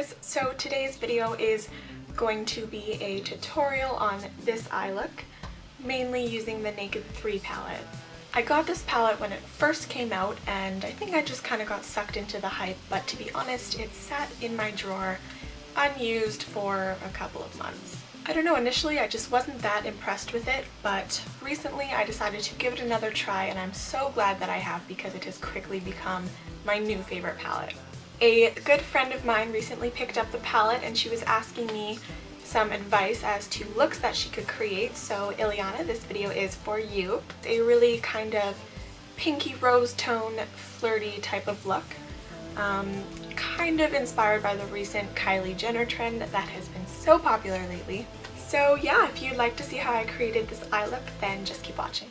guys, so today's video is going to be a tutorial on this eye look, mainly using the Naked 3 palette. I got this palette when it first came out and I think I just kind of got sucked into the hype, but to be honest, it sat in my drawer unused for a couple of months. I don't know, initially I just wasn't that impressed with it, but recently I decided to give it another try and I'm so glad that I have because it has quickly become my new favorite palette. A good friend of mine recently picked up the palette and she was asking me some advice as to looks that she could create, so Ileana, this video is for you. It's a really kind of pinky rose tone, flirty type of look. Kind of inspired by the recent Kylie Jenner trend that has been so popular lately. So yeah, if you'd like to see how I created this eye look, then just keep watching.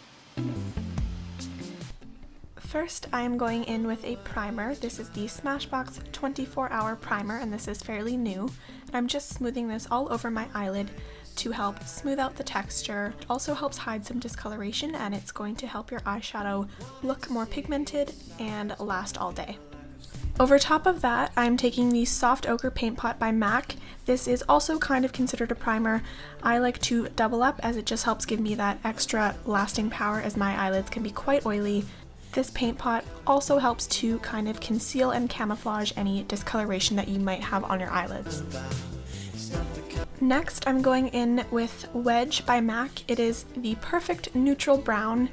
First, I am going in with a primer. This is the Smashbox 24-hour primer, and this is fairly new. I'm just smoothing this all over my eyelid to help smooth out the texture. It also helps hide some discoloration, and it's going to help your eyeshadow look more pigmented and last all day. Over top of that, I'm taking the Soft Ochre Paint Pot by MAC. This is also kind of considered a primer. I like to double up as it just helps give me that extra lasting power as my eyelids can be quite oily. This paint pot also helps to kind of conceal and camouflage any discoloration that you might have on your eyelids. Next, I'm going in with Wedge by MAC. It is the perfect neutral brown.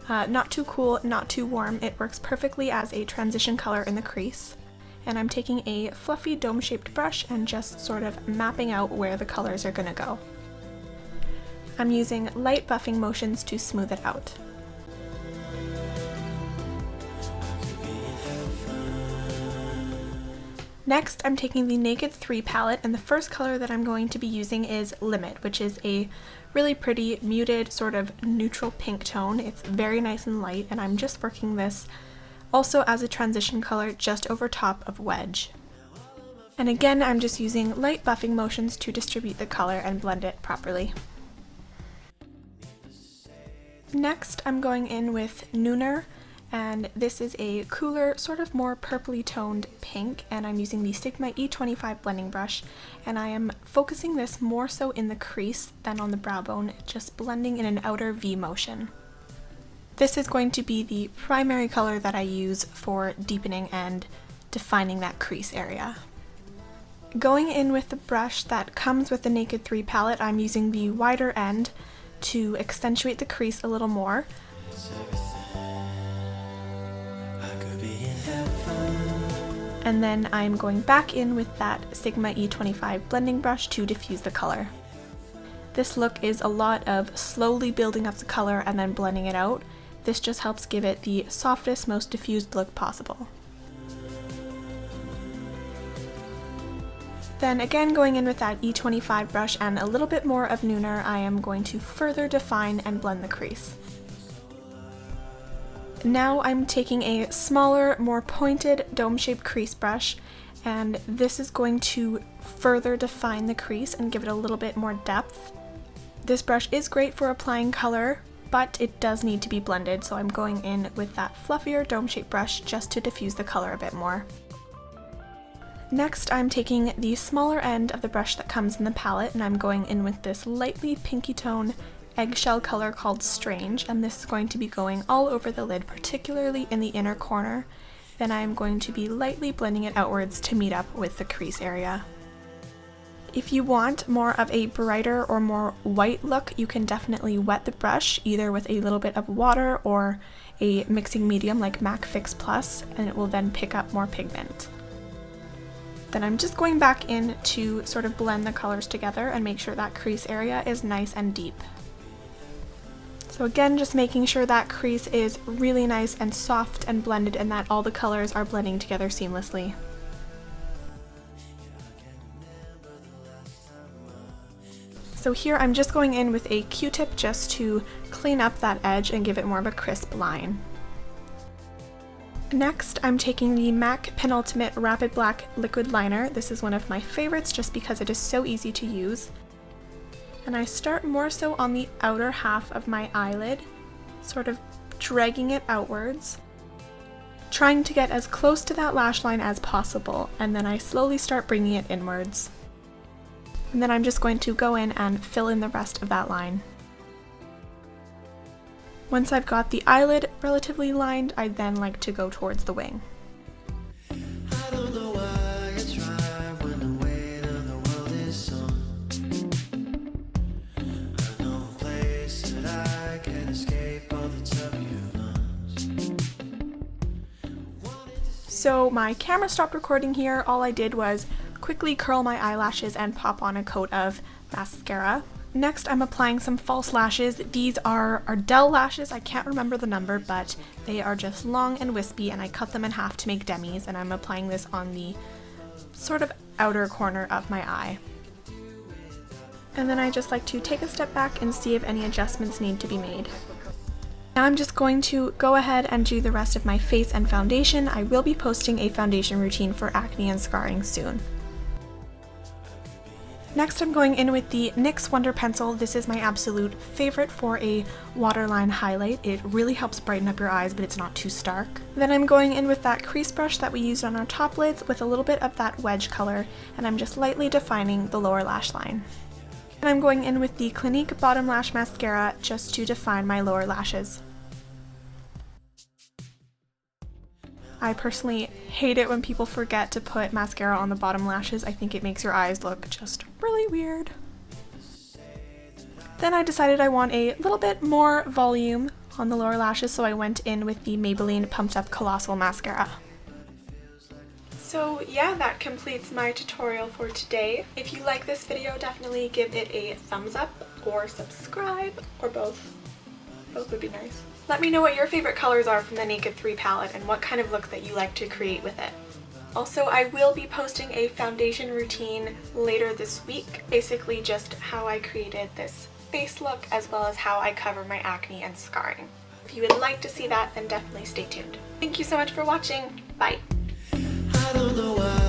Not too cool, not too warm. It works perfectly as a transition color in the crease. And I'm taking a fluffy dome-shaped brush and just sort of mapping out where the colors are going to go. I'm using light buffing motions to smooth it out. Next, I'm taking the Naked 3 palette, and the first color that I'm going to be using is Limit, which is a really pretty, muted, sort of neutral pink tone. It's very nice and light, and I'm just working this also as a transition color just over top of Wedge. And again, I'm just using light buffing motions to distribute the color and blend it properly. Next, I'm going in with Nooner. And this is a cooler, sort of more purpley toned pink, and I'm using the Sigma E25 blending brush, and I am focusing this more so in the crease than on the brow bone, just blending in an outer V motion. This is going to be the primary color that I use for deepening and defining that crease area. Going in with the brush that comes with the Naked 3 palette, I'm using the wider end to accentuate the crease a little more. And then I'm going back in with that Sigma E25 blending brush to diffuse the color. This look is a lot of slowly building up the color and then blending it out. This just helps give it the softest, most diffused look possible. Then again, going in with that E25 brush and a little bit more of Nooner, I am going to further define and blend the crease. Now I'm taking a smaller, more pointed dome-shaped crease brush, and this is going to further define the crease and give it a little bit more depth. This brush is great for applying color, but it does need to be blended, so I'm going in with that fluffier dome-shaped brush just to diffuse the color a bit more. Next, I'm taking the smaller end of the brush that comes in the palette, and I'm going in with this lightly pinky tone eggshell color called Strange, and this is going to be going all over the lid, particularly in the inner corner. Then I'm going to be lightly blending it outwards to meet up with the crease area. If you want more of a brighter or more white look, you can definitely wet the brush either with a little bit of water or a mixing medium like MAC Fix Plus, and it will then pick up more pigment. Then I'm just going back in to sort of blend the colors together and make sure that crease area is nice and deep. So again, just making sure that crease is really nice and soft and blended and that all the colors are blending together seamlessly. So here I'm just going in with a Q-tip just to clean up that edge and give it more of a crisp line. Next, I'm taking the MAC Penultimate Rapid Black Liquid Liner. This is one of my favorites just because it is so easy to use. And I start more so on the outer half of my eyelid, sort of dragging it outwards, trying to get as close to that lash line as possible, and then I slowly start bringing it inwards. And then I'm just going to go in and fill in the rest of that line. Once I've got the eyelid relatively lined, I then like to go towards the wing. So my camera stopped recording here. All I did was quickly curl my eyelashes and pop on a coat of mascara. Next, I'm applying some false lashes. These are Ardell lashes. I can't remember the number, but they are just long and wispy, and I cut them in half to make demis, and I'm applying this on the sort of outer corner of my eye. And then I just like to take a step back and see if any adjustments need to be made. Now I'm just going to go ahead and do the rest of my face and foundation. I will be posting a foundation routine for acne and scarring soon. Next, I'm going in with the NYX Wonder Pencil. This is my absolute favorite for a waterline highlight. It really helps brighten up your eyes, but it's not too stark. Then I'm going in with that crease brush that we used on our top lids with a little bit of that Wedge color, and I'm just lightly defining the lower lash line. And I'm going in with the Clinique Bottom Lash Mascara just to define my lower lashes. I personally hate it when people forget to put mascara on the bottom lashes. I think it makes your eyes look just really weird. Then I decided I want a little bit more volume on the lower lashes, so I went in with the Maybelline Pumped Up Colossal Mascara. So yeah, that completes my tutorial for today. If you like this video, definitely give it a thumbs up or subscribe, or both. Both would be nice. Let me know what your favorite colors are from the Naked 3 palette and what kind of look that you like to create with it. Also, I will be posting a foundation routine later this week, basically just how I created this face look as well as how I cover my acne and scarring. If you would like to see that, then definitely stay tuned. Thank you so much for watching. Bye! I don't know why.